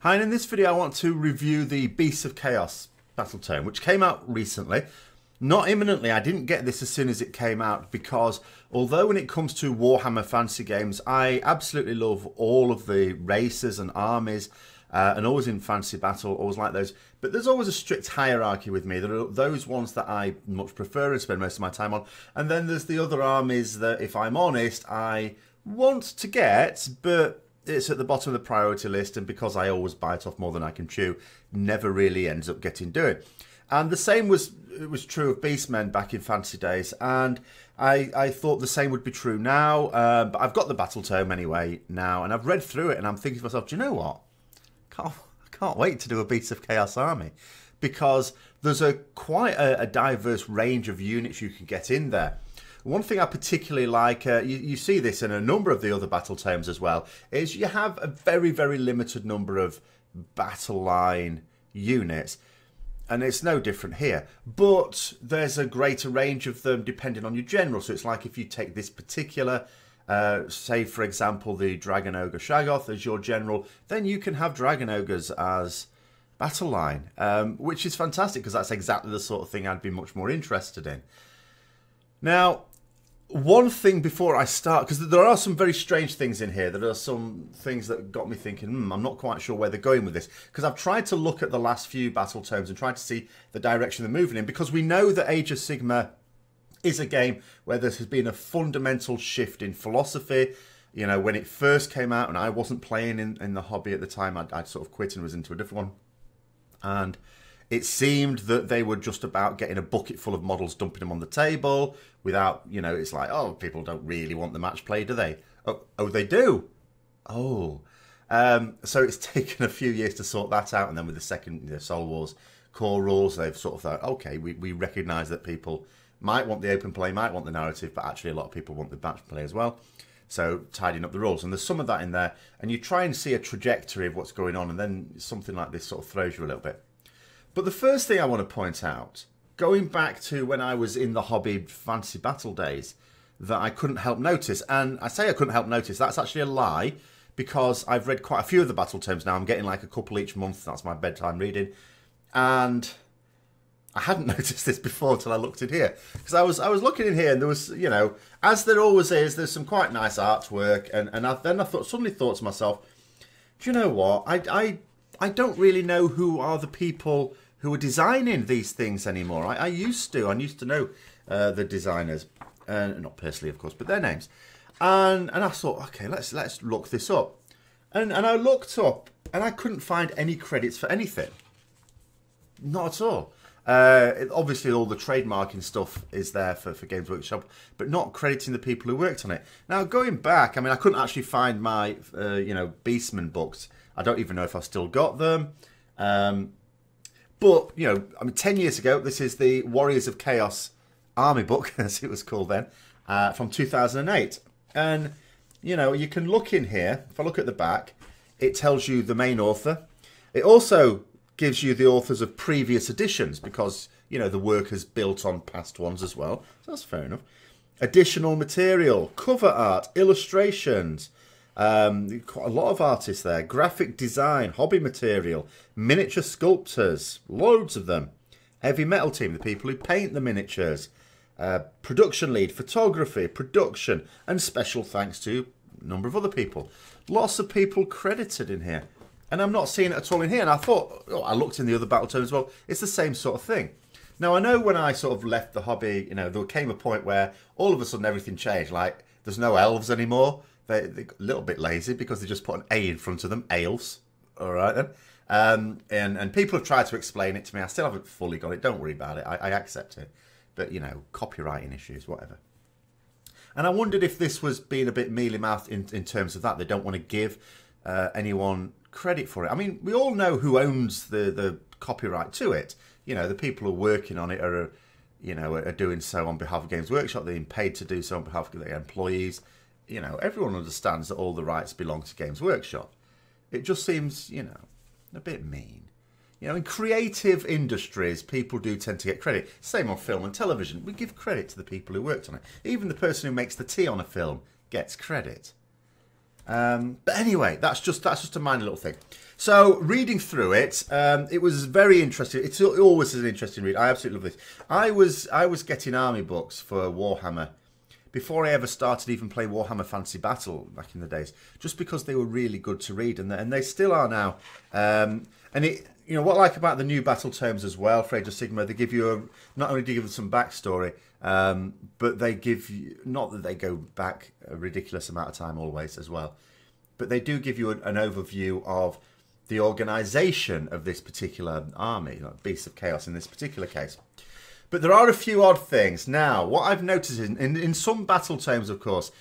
Hi, and in this video I want to review the Beasts of Chaos Battletome, which came out recently. Not imminently, I didn't get this as soon as it came out because although when it comes to Warhammer fantasy games, I absolutely love all of the races and armies and always in fantasy battle, always like those. But there's always a strict hierarchy with me. There are those ones that I much prefer and spend most of my time on. And then there's the other armies that, if I'm honest, I want to get, but it's at the bottom of the priority list, and because I always bite off more than I can chew, never really ends up getting done. And the same was true of Beastmen back in fantasy days, and I thought the same would be true now. But I've got the Battletome anyway now, and I've read through it, and I'm thinking to myself, do you know what? I can't wait to do a Beasts of Chaos army, because there's quite a diverse range of units you can get in there. One thing I particularly like, you see this in a number of the other Battletomes as well, is you have a very, very limited number of battle line units. And it's no different here. But there's a greater range of them depending on your general. So it's like if you take this particular, say for example, the Dragon Ogre Shaggoth as your general, then you can have Dragon Ogres as battle line, which is fantastic because that's exactly the sort of thing I'd be much more interested in. Now, one thing before I start, because there are some very strange things in here. There are some things that got me thinking, I'm not quite sure where they're going with this. Because I've tried to look at the last few Battletomes and tried to see the direction they're moving in. Because we know that Age of Sigmar is a game where there has been a fundamental shift in philosophy. You know, when it first came out, and I wasn't playing in the hobby at the time, I'd sort of quit and was into a different one. And it seemed that they were just about getting a bucket full of models, dumping them on the table without, you know, it's like, oh, people don't really want the match play, do they? Oh, they do? Oh. So it's taken a few years to sort that out. And then with the second Soul Wars core rules, they've sort of thought, okay, we recognise that people might want the open play, might want the narrative, but actually a lot of people want the match play as well. So tidying up the rules. And there's some of that in there. And you try and see a trajectory of what's going on. And then something like this sort of throws you a little bit. But the first thing I want to point out, going back to when I was in the hobby fantasy battle days, that I couldn't help notice, and I say I couldn't help notice, that's actually a lie, because I've read quite a few of the Battletomes now. I'm getting like a couple each month, that's my bedtime reading, and I hadn't noticed this before until I looked in here. Because I was looking in here, and there was, you know, as there always is, there's some quite nice artwork, and then I suddenly thought to myself, do you know what, I don't really know who are the people who are designing these things anymore. I used to know the designers, not personally, of course, but their names. And I thought, okay, let's look this up. And I looked up, and I couldn't find any credits for anything. Not at all. Obviously, all the trademarking stuff is there for Games Workshop, but not crediting the people who worked on it. Now, going back, I mean, I couldn't actually find my, you know, Beastmen books. I don't even know if I've still got them. But, you know, I mean, 10 years ago, this is the Warriors of Chaos Army book, as it was called then, from 2008. And, you know, you can look in here. If I look at the back, it tells you the main author. It also gives you the authors of previous editions because, you know, the work is built on past ones as well. So that's fair enough. Additional material, cover art, illustrations. Quite a lot of artists there. Graphic design, hobby material, miniature sculptors, loads of them. Heavy metal team, the people who paint the miniatures. Production lead, photography, production, and special thanks to a number of other people. Lots of people credited in here. And I'm not seeing it at all in here. And I thought, oh, I looked in the other Battletome as well. It's the same sort of thing. Now, I know when I sort of left the hobby, you know, there came a point where all of a sudden everything changed. Like, there's no elves anymore. They're a little bit lazy because they just put an A in front of them. Elves. All right, then. And people have tried to explain it to me. I still haven't fully got it. Don't worry about it. I accept it. But, you know, copywriting issues, whatever. And I wondered if this was being a bit mealy-mouthed in terms of that. They don't want to give anyone credit for it. I mean, we all know who owns the copyright to it. You know, the people who are working on it are, you know, are doing so on behalf of Games Workshop. They're being paid to do so on behalf of their employees. You know, everyone understands that all the rights belong to Games Workshop. It just seems, you know, a bit mean. You know, in creative industries, people do tend to get credit. Same on film and television. We give credit to the people who worked on it. Even the person who makes the tea on a film gets credit. But anyway, that's just a minor little thing. So reading through it, it was very interesting. It's always an interesting read. I absolutely love this. I was getting army books for Warhammer before I ever started even playing Warhammer Fantasy Battle back in the days, just because they were really good to read, and they still are now. And it, you know, what I like about the new Battletomes as well, for Age of Sigmar, they give you not only do you give them some backstory, but they give you, not that they go back a ridiculous amount of time always as well, but they do give you an overview of the organisation of this particular army, like Beasts of Chaos in this particular case. But there are a few odd things. Now, what I've noticed in some Battletomes, of course,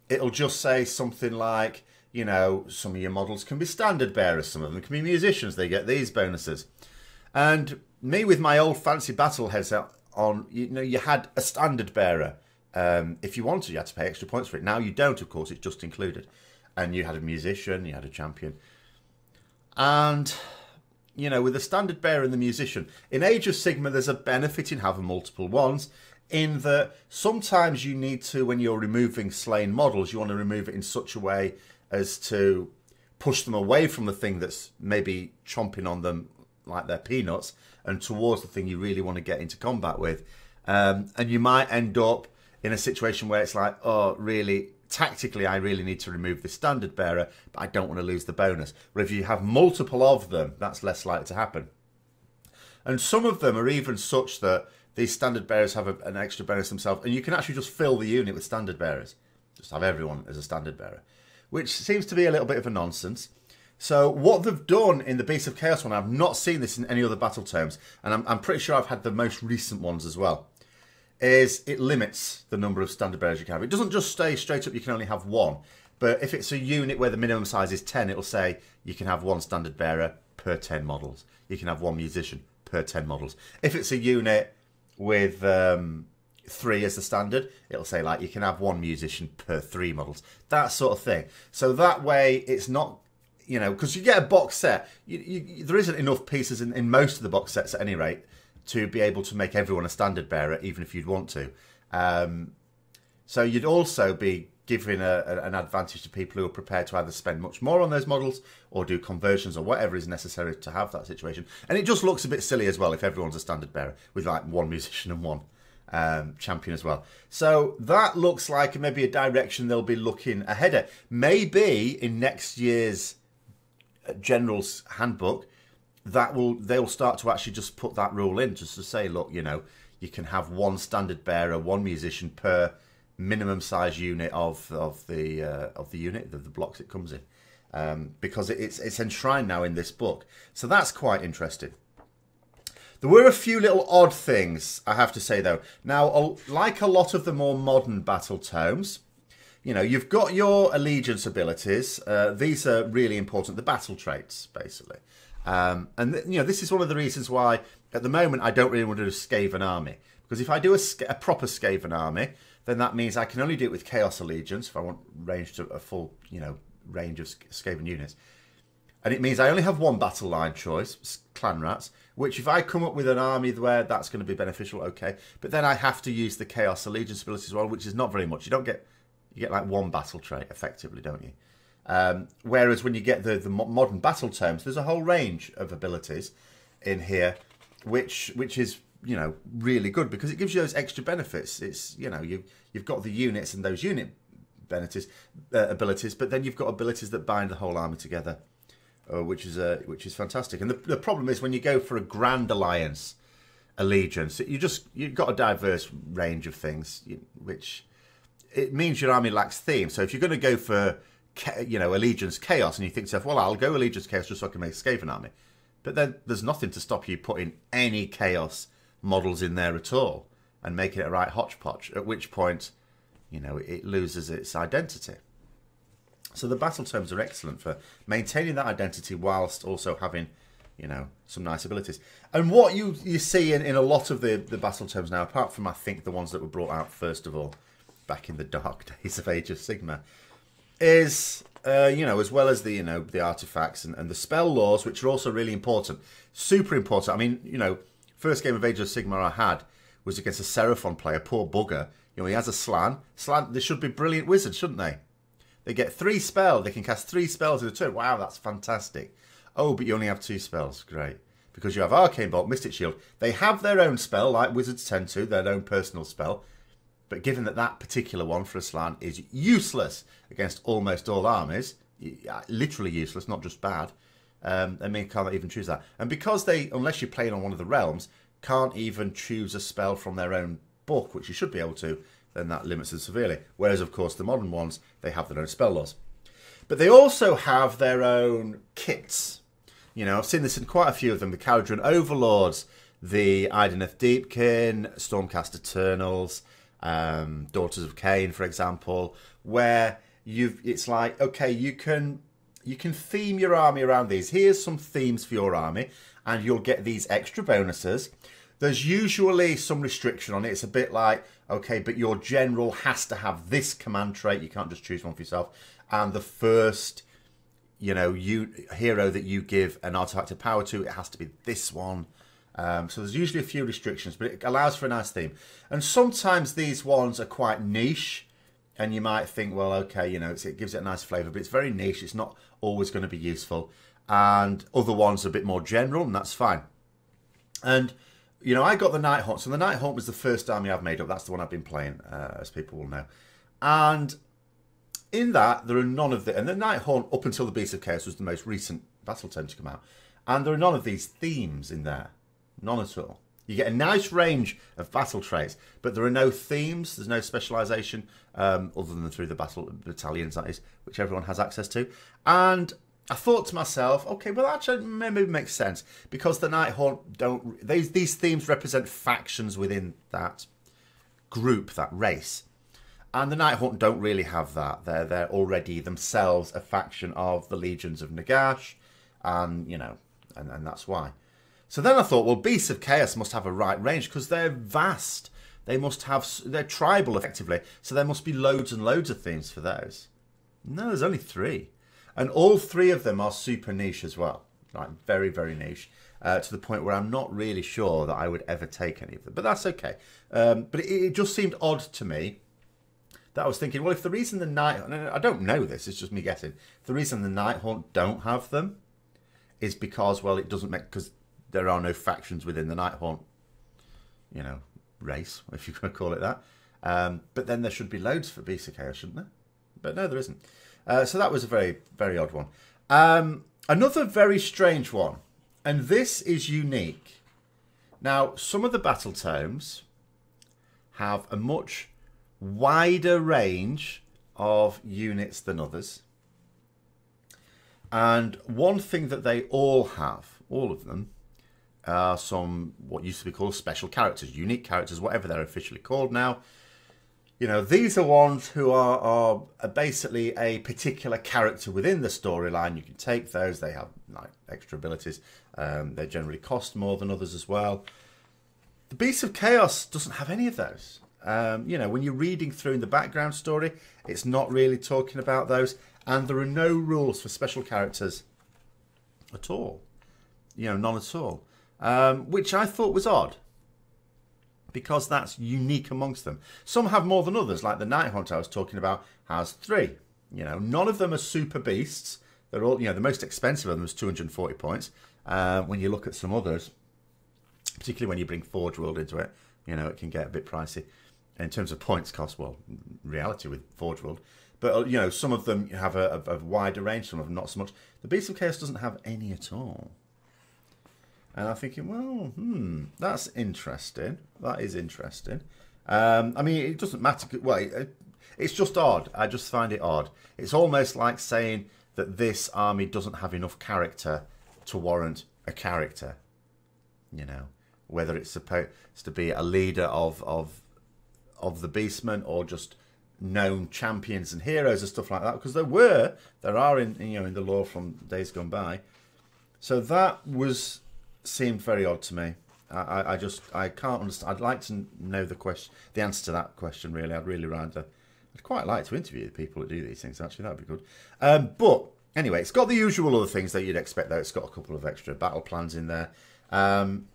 it'll just say something like, you know, some of your models can be Standardbearers, some of them can be musicians, they get these bonuses. And me with my old fancy battle headset on, you know, you had a Standardbearer. If you wanted, you had to pay extra points for it. Now you don't, of course, it's just included. And you had a musician, you had a champion. And, you know, with the Standardbearer and the musician, in Age of Sigmar, there's a benefit in having multiple ones, in that sometimes you need to, when you're removing slain models, you want to remove it in such a way as to push them away from the thing that's maybe chomping on them like they're peanuts and towards the thing you really want to get into combat with. And you might end up in a situation where it's like, oh, really, tactically, I really need to remove the Standardbearer, but I don't want to lose the bonus. Where if you have multiple of them, that's less likely to happen. And some of them are even such that these Standardbearers have an extra bonus themselves, and you can actually just fill the unit with Standardbearers. Just have everyone as a Standardbearer, which seems to be a little bit of a nonsense. So what they've done in the Beasts of Chaos one, I've not seen this in any other Battletomes, and I'm pretty sure I've had the most recent ones as well, is it limits the number of Standardbearers you can have. It doesn't just stay straight up, you can only have one. But if it's a unit where the minimum size is 10, it'll say you can have one Standardbearer per 10 models. You can have one musician per 10 models. If it's a unit with 3 as the standard, it'll say like you can have one musician per 3 models. That sort of thing. So that way it's not, you know, because you get a box set, there isn't enough pieces in most of the box sets at any rate to be able to make everyone a Standardbearer, even if you'd want to. So you'd also be giving an advantage to people who are prepared to either spend much more on those models or do conversions or whatever is necessary to have that situation. And it just looks a bit silly as well if everyone's a Standardbearer with like one musician and one champion as well. So that looks like maybe a direction they'll be looking ahead at. Maybe in next year's General's Handbook, they'll start to actually just put that rule in, just to say, look, you know, you can have one Standardbearer, one musician per minimum size unit of the unit, the blocks it comes in, because it's enshrined now in this book. So that's quite interesting. There were a few little odd things, I have to say, though. Now, like a lot of the more modern Battletomes, you know, you've got your allegiance abilities. These are really important, the battle traits, basically. And, you know, this is one of the reasons why, at the moment, I don't really want to do a Skaven army. Because if I do a proper Skaven army, then that means I can only do it with Chaos Allegiance, if I want range to a full, you know, range of Skaven units. And it means I only have one battle line choice, Clan Rats, which if I come up with an army where that's going to be beneficial, okay. But then I have to use the Chaos Allegiance ability as well, which is not very much. You get like one battle trait, effectively, don't you? Whereas when you get the modern Battletomes, there's a whole range of abilities in here, which is, you know, really good because it gives you those extra benefits. It's, you know, you've got the units and those unit benefits, abilities, but then you've got abilities that bind the whole army together, which is fantastic. And the problem is when you go for a Grand Alliance allegiance, you've got a diverse range of things, which it means your army lacks theme. So if you're going to go for, you know, Allegiance Chaos, and you think to yourself, well, I'll go Allegiance Chaos just so I can make a Skaven army. But then there's nothing to stop you putting any Chaos models in there at all and making it a right hodgepodge, at which point, you know, it loses its identity. So the Battletomes are excellent for maintaining that identity whilst also having, you know, some nice abilities. And what you see in a lot of the Battletomes now, apart from, I think, the ones that were brought out first of all, back in the dark days of Age of Sigmar, is, you know, as well as the, you know, the artifacts and the spell laws, which are also really important. Super important. I mean, you know, first game of Age of Sigmar I had was against a Seraphon player, poor bugger. You know, he has a Slan. There should be brilliant wizards, shouldn't they? They get 3 spells. They can cast 3 spells in a turn. Wow, that's fantastic. Oh, but you only have 2 spells. Great. Because you have Arcane Bolt, Mystic Shield. They have their own spell, like wizards tend to, their own personal spell. But given that that particular one for Aslan is useless against almost all armies, literally useless, not just bad, they can't even choose that. And because they, unless you're playing on one of the realms, can't even choose a spell from their own book, which you should be able to, then that limits them severely. Whereas, of course, the modern ones, they have their own spell laws. But they also have their own kits. You know, I've seen this in quite a few of them. The Caledron Overlords, the Ideneth Deepkin, Stormcast Eternals, Daughters of Cain, for example, where it's like, okay, you can theme your army around these. Here's some themes for your army, and you'll get these extra bonuses. There's usually some restriction on it. It's a bit like, okay, but your general has to have this command trait. You can't just choose one for yourself. And the first, you know, hero that you give an artifact of power to, it has to be this one. So there's usually a few restrictions, but it allows for a nice theme. And sometimes these ones are quite niche, and you might think, well, okay, you know, it gives it a nice flavour, but it's very niche. It's not always going to be useful. And other ones are a bit more general, and that's fine. And, you know, I got the Nighthaunt. So the Nighthaunt was the first army I've made up. That's the one I've been playing, as people will know. And in that, there are none of the... And the Nighthaunt, up until the Beast of Chaos, was the most recent Battletome to come out. And there are none of these themes in there. None at all. You get a nice range of battle traits, but there are no themes. There's no specialisation, other than through the battle battalions, that is, which everyone has access to. And I thought to myself, okay, well, that actually maybe makes sense, because the Nighthaunt don't... These themes represent factions within that group, that race. And the Nighthaunt don't really have that. They're already themselves a faction of the Legions of Nagash, and, you know, and that's why. So then I thought, well, Beasts of Chaos must have a right range, because they're vast. They're tribal, effectively, so there must be loads and loads of themes for those. No, there's only 3. And all 3 of them are super niche as well. Like, very, very niche. To the point where I'm not really sure that I would ever take any of them. But that's okay. But it just seemed odd to me that I was thinking, well, if the reason the Nighthaunt... I don't know this, it's just me guessing. The reason the Nighthaunt don't have them is because, well, it doesn't make... Because there are no factions within the Nighthaunt, you know, race, if you want to call it that. But then there should be loads for Beasts of Chaos, shouldn't there? But no, there isn't. So that was a very, very odd one. Another very strange one, and this is unique. Now, some of the Battletomes have a much wider range of units than others. And one thing that they all have, all of them, are some what used to be called special characters, unique characters, whatever they're officially called now. You know, these are ones who are basically a particular character within the storyline. You can take those. They have like extra abilities. They generally cost more than others as well. The Beast of Chaos doesn't have any of those. You know, when you're reading through in the background story, it's not really talking about those. And there are no rules for special characters at all. You know, none at all. Which I thought was odd, because that's unique amongst them. Some have more than others, like the Nighthaunt I was talking about has 3. You know, none of them are super beasts. They're all, you know, the most expensive of them is 240 points. When you look at some others, particularly when you bring Forge World into it, you know, it can get a bit pricey in terms of points cost. Well, reality with Forge World. But, you know, some of them have a wider range, some of them not so much. The Beast of Chaos doesn't have any at all. And I'm thinking, well, that's interesting. That is interesting. I mean, it doesn't matter. Well, it's just odd. I just find it odd. It's almost like saying that this army doesn't have enough character to warrant a character. You know, whether it's supposed to be a leader of the Beastmen or just known champions and heroes and stuff like that. Because there are in the lore from days gone by. So that seemed very odd to me. I can't understand. I'd like to know the answer to that question. Really, I'd quite like to interview the people that do these things. Actually, that'd be good. But anyway, it's got the usual other things that you'd expect. Though it's got a couple of extra battle plans in there, and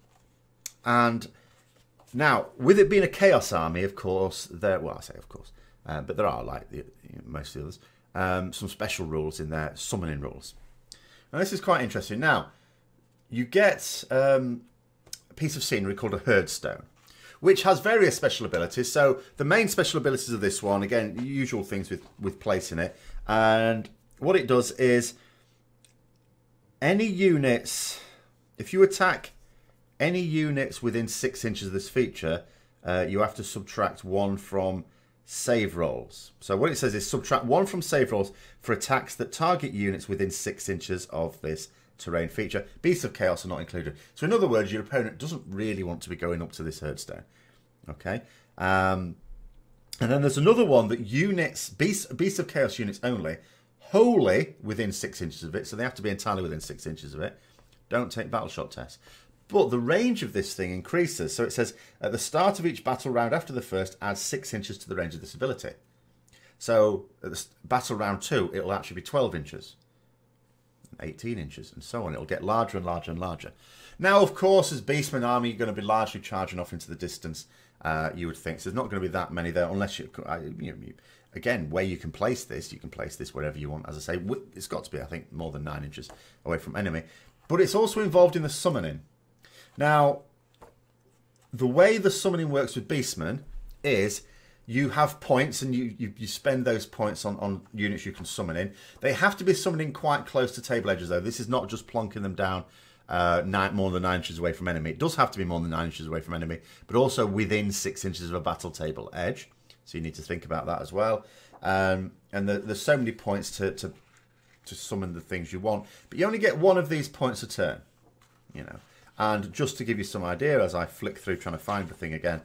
now with it being a chaos army, of course, I say of course, but there are like most of the others. some special rules in there, summoning rules. Now this is quite interesting. Now, you get a piece of scenery called a Herdstone, which has various special abilities. So the main special abilities of this one, again, usual things with placing it. And what it does is any units, if you attack any units within 6 inches of this feature, you have to subtract 1 from save rolls. So what it says is subtract 1 from save rolls for attacks that target units within 6 inches of this terrain feature. Beasts of Chaos are not included. So in other words, your opponent doesn't really want to be going up to this Herdstone. Okay. And then there's another one that units, Beasts of Chaos units only, wholly within 6 inches of it. So they have to be entirely within 6 inches of it. Don't take battle shot tests. But the range of this thing increases. So it says, at the start of each battle round after the first, add 6 inches to the range of this ability. So at the battle round 2, it'll actually be 12 inches, 18 inches, and so on. It'll get larger and larger and larger. Now, of course, as Beastman Army, you're going to be largely charging off into the distance, you would think. So there's not going to be that many there, unless again, where you can place this, you can place this wherever you want. As I say, it's got to be, I think, more than 9 inches away from enemy. But it's also involved in the summoning. Now, the way the summoning works with Beastmen is you have points and you spend those points on units you can summon in. They have to be summoning quite close to table edges, though. This is not just plonking them down more than 9 inches away from enemy. It does have to be more than 9 inches away from enemy, but also within 6 inches of a battle table edge. So you need to think about that as well. And there's so many points to summon the things you want. But you only get 1 of these points a turn, you know. And just to give you some idea, as I flick through trying to find the thing again,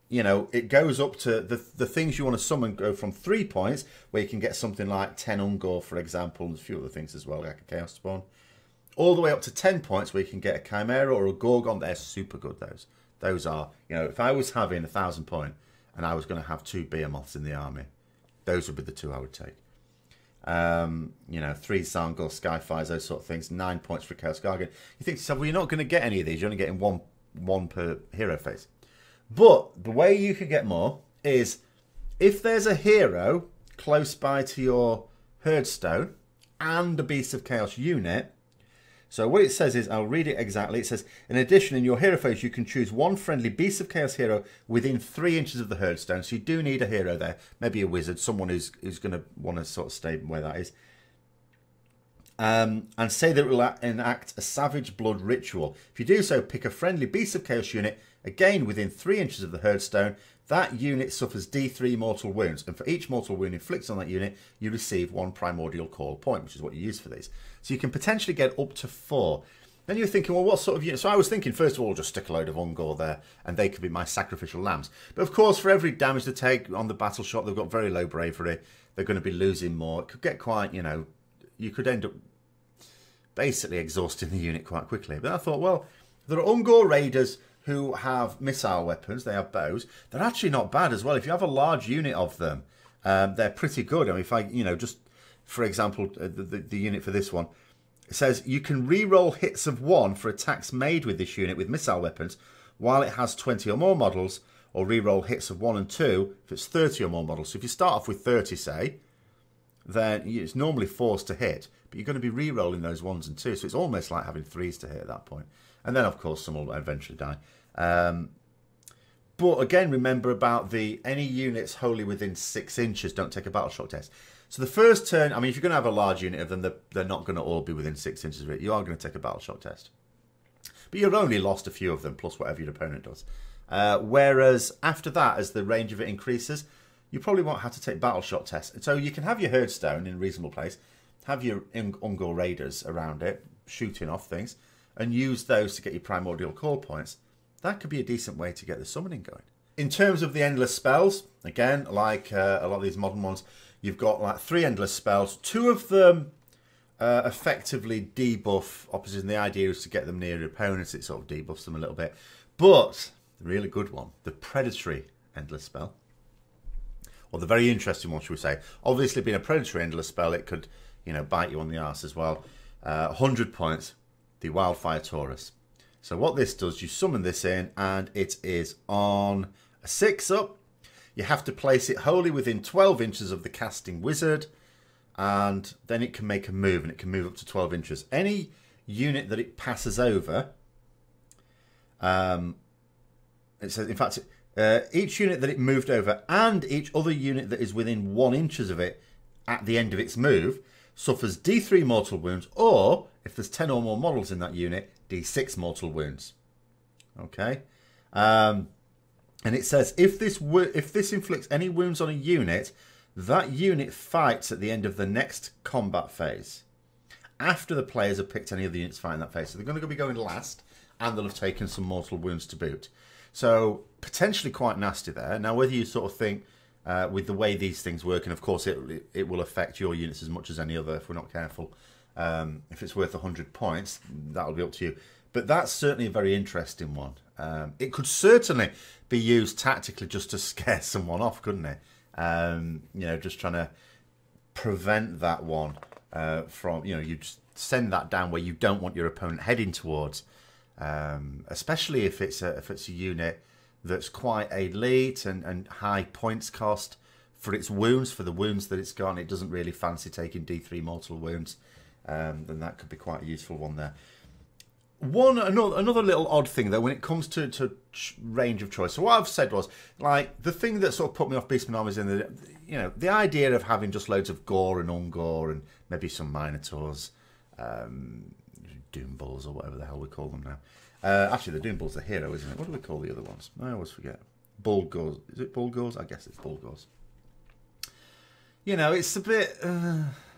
you know, it goes up to the things you want to summon go from 3 points, where you can get something like 10 Ungor, for example, and a few other things as well, like a Chaos Spawn, all the way up to 10 points, where you can get a Chimera or a Gorgon. They're super good, those. Those are, you know, if I was having 1,000 point and I was going to have 2 Behemoths in the army, those would be the 2 I would take. You know, 3 Zangor, Skyfires, those sort of things. 9 points for Chaos Gargan. You think to yourself, well, you're not going to get any of these. You're only getting one per hero phase. But the way you could get more is if there's a hero close by to your Herdstone and a Beast of Chaos unit. So what it says is, I'll read it exactly. It says, in addition, in your hero phase, you can choose 1 friendly Beast of Chaos hero within 3 inches of the Herdstone. So you do need a hero there. Maybe a wizard, someone who's going to want to sort of stay where that is. And say that it will enact a Savage Blood ritual. If you do so, pick a friendly Beast of Chaos unit, again within 3 inches of the Herdstone. That unit suffers D3 mortal wounds, and for each mortal wound inflicted on that unit, you receive 1 primordial call point, which is what you use for these. So you can potentially get up to 4. Then you're thinking, well, what sort of unit? So I was thinking, first of all, just stick a load of Ungor there, and they could be my sacrificial lambs. But of course, for every damage they take on the battle shot, they've got very low bravery. They're going to be losing more. It could get quite, you know, you could end up basically exhausting the unit quite quickly. But I thought, well, there are Ungor raiders who have missile weapons, they have bows. They're actually not bad as well. If you have a large unit of them, they're pretty good. I mean, if I, you know, just for example, the unit for this one, it says you can re-roll hits of 1 for attacks made with this unit with missile weapons while it has 20 or more models, or re-roll hits of 1 and 2 if it's 30 or more models. So if you start off with 30, say, then it's normally forced to hit, but you're going to be re-rolling those 1s and 2s, so it's almost like having 3s to hit at that point. And then, of course, some will eventually die. But again, remember about any units wholly within 6 inches don't take a battle shock test. So the first turn, I mean, if you're going to have a large unit of them, they're not going to all be within 6 inches of it. You are going to take a battle shock test. But you've only lost a few of them, plus whatever your opponent does. Whereas after that, as the range of it increases, you probably won't have to take battle shock tests. So you can have your Herdstone in a reasonable place, have your Ungor Raiders around it, shooting off things, and use those to get your primordial call points. That could be a decent way to get the summoning going. In terms of the endless spells, again, like a lot of these modern ones, you've got like 3 endless spells. 2 of them effectively debuff opposites, and the idea is to get them near your opponents. It sort of debuffs them a little bit. But the really good one, the predatory endless spell, or the very interesting one, should we say. Obviously, being a predatory endless spell, it could, you know, bite you on the arse as well. 100 points, the Wildfire Taurus. So what this does, you summon this in, and it is on a 6 up. You have to place it wholly within 12 inches of the casting wizard, and then it can make a move, and it can move up to 12 inches. Any unit that it passes over, it says, in fact, each unit that it moved over and each other unit that is within 1 inch of it at the end of its move suffers D3 mortal wounds, or if there's 10 or more models in that unit, D6 mortal wounds. Okay, and it says if this inflicts any wounds on a unit, that unit fights at the end of the next combat phase, after the players have picked any of the units fighting that phase. So they're going to be going last, and they'll have taken some mortal wounds to boot. So potentially quite nasty there. Now, whether you sort of think with the way these things work, and of course it will affect your units as much as any other if we're not careful. If it's worth 100 points, that'll be up to you. But that's certainly a very interesting one. It could certainly be used tactically just to scare someone off, couldn't it? You know, just trying to prevent that one from, you know, you just send that down where you don't want your opponent heading towards. Especially if it's a unit that's quite elite and high points cost for its wounds, for the wounds that it's got, and it doesn't really fancy taking D3 mortal wounds, then that could be quite a useful one there. Another little odd thing though when it comes to range of choice. So what I've said was, like, the thing that sort of put me off Beastman armies in the, you know, the idea of having just loads of gore and ungore and maybe some minotaurs, Doom Bulls or whatever the hell we call them now. Actually, the Doom Bull's the hero, isn't it? What do we call the other ones? I always forget. Bulgors. Is it Bulgors? I guess it's Bulgors. You know, it's a bit.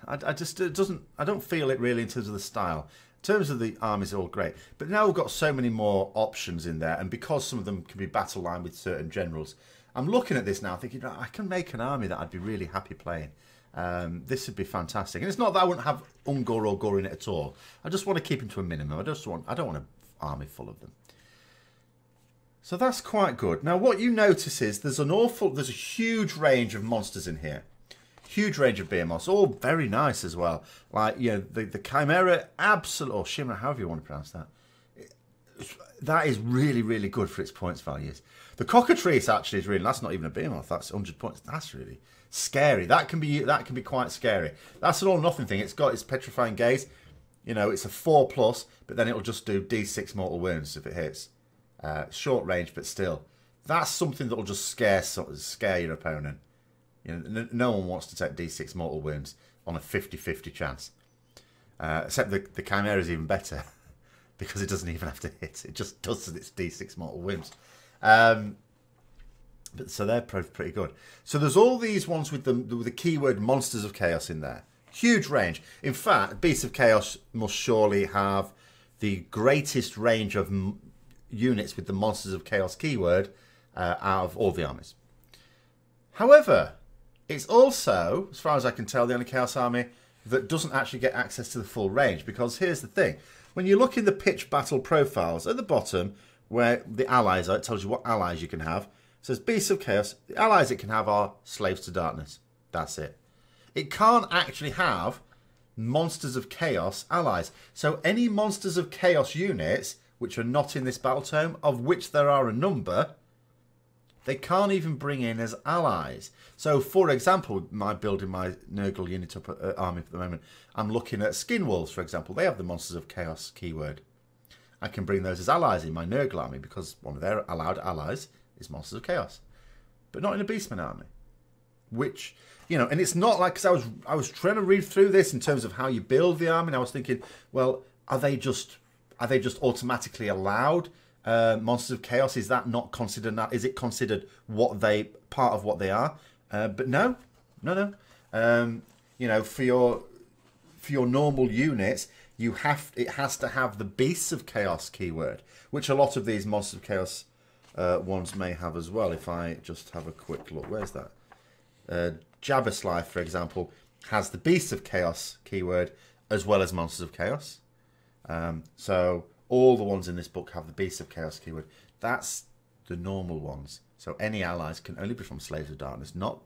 I don't feel it really in terms of the style. In terms of the armies, are all great, but now we've got so many more options in there, and because some of them can be battle line with certain generals, I'm looking at this now thinking, I can make an army that I'd be really happy playing. This would be fantastic, and it's not that I wouldn't have Ungor or Gore in it at all. I just want to keep them to a minimum. I don't want an army full of them. So that's quite good. Now, what you notice is there's a huge range of monsters in here. Huge range of behemoths, all very nice as well. Like, you know, the Chimera, or Shimmer, however you want to pronounce that. That is really, really good for its points values. The Cockatrice actually is really, that's not even a behemoth, that's 100 points. That's really scary. That can be quite scary. That's an all nothing thing. It's got its petrifying gaze. You know, it's a 4+, but then it'll just do D6 mortal wounds if it hits. Short range, but still. That's something that'll just scare your opponent. You know, no one wants to take D6 mortal wounds on a 50-50 chance. Except the Chimera is even better because it doesn't even have to hit. It just does its D6 mortal wounds. But so they're pretty good. So there's all these ones with the keyword Monsters of Chaos in there. Huge range. In fact, Beasts of Chaos must surely have the greatest range of units with the Monsters of Chaos keyword out of all the armies. However, it's also, as far as I can tell, the only Chaos army that doesn't actually get access to the full range. Because here's the thing. When you look in the pitch battle profiles at the bottom, where the allies are, it tells you what allies you can have. It says Beasts of Chaos. The allies it can have are Slaves to Darkness. That's it. It can't actually have Monsters of Chaos allies. So any Monsters of Chaos units, which are not in this Battletome, of which there are a number, they can't even bring in as allies. So, for example, building my Nurgle unit up army at the moment, I'm looking at Skin Wolves, for example. They have the Monsters of Chaos keyword. I can bring those as allies in my Nurgle army because one of their allowed allies is Monsters of Chaos. But not in a Beastman army. Which, you know, and it's not like, because I was trying to read through this in terms of how you build the army, and I was thinking, well, are they just automatically allowed Monsters of Chaos? Is that not considered? Is it considered part of what they are? But no. You know, for your normal units, it has to have the Beasts of Chaos keyword, which a lot of these Monsters of Chaos ones may have as well. If I just have a quick look, where's that? Jabberslide, for example, has the Beasts of Chaos keyword as well as Monsters of Chaos. So all the ones in this book have the Beasts of Chaos keyword. That's the normal ones. So any allies can only be from Slaves of Darkness, not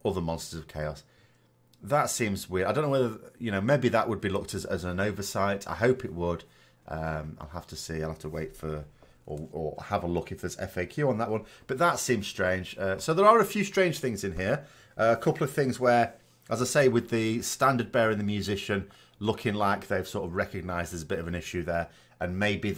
other Monsters of Chaos. That seems weird. I don't know whether, you know, maybe that would be looked as an oversight. I hope it would. I'll have to see. I'll have to wait for or have a look if there's FAQ on that one. But that seems strange. So there are a few strange things in here. A couple of things where, as I say, with the standard bearer and the musician looking like they've sort of recognised there's a bit of an issue there, and maybe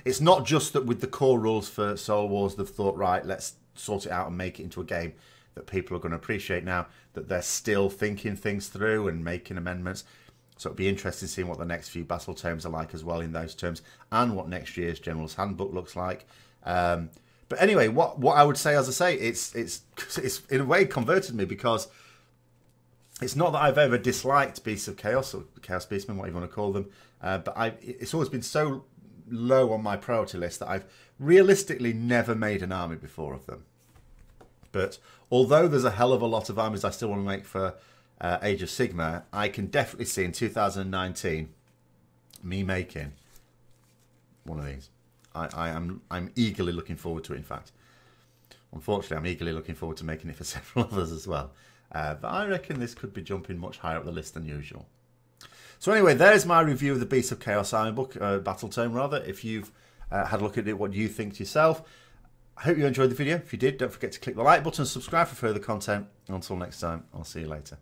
it's not just that with the core rules for Soul Wars they've thought, right, let's sort it out and make it into a game that people are going to appreciate now, that they're still thinking things through and making amendments. So it'll be interesting seeing what the next few Battletomes are like as well in those terms, and what next year's General's Handbook looks like. But anyway, what I would say, as I say, it's in a way converted me, because it's not that I've ever disliked Beasts of Chaos, or Chaos Beastmen, whatever you want to call them, but it's always been so low on my priority list that I've realistically never made an army before of them. But although there's a hell of a lot of armies I still want to make for Age of Sigmar, I can definitely see in 2019 me making one of these. I'm eagerly looking forward to it, in fact. Unfortunately, I'm eagerly looking forward to making it for several others as well. But I reckon this could be jumping much higher up the list than usual. So anyway, there's my review of the Beasts of Chaos Army book, Battletome rather. If you've had a look at it, what do you think to yourself? I hope you enjoyed the video. If you did, don't forget to click the like button and subscribe for further content. Until next time, I'll see you later.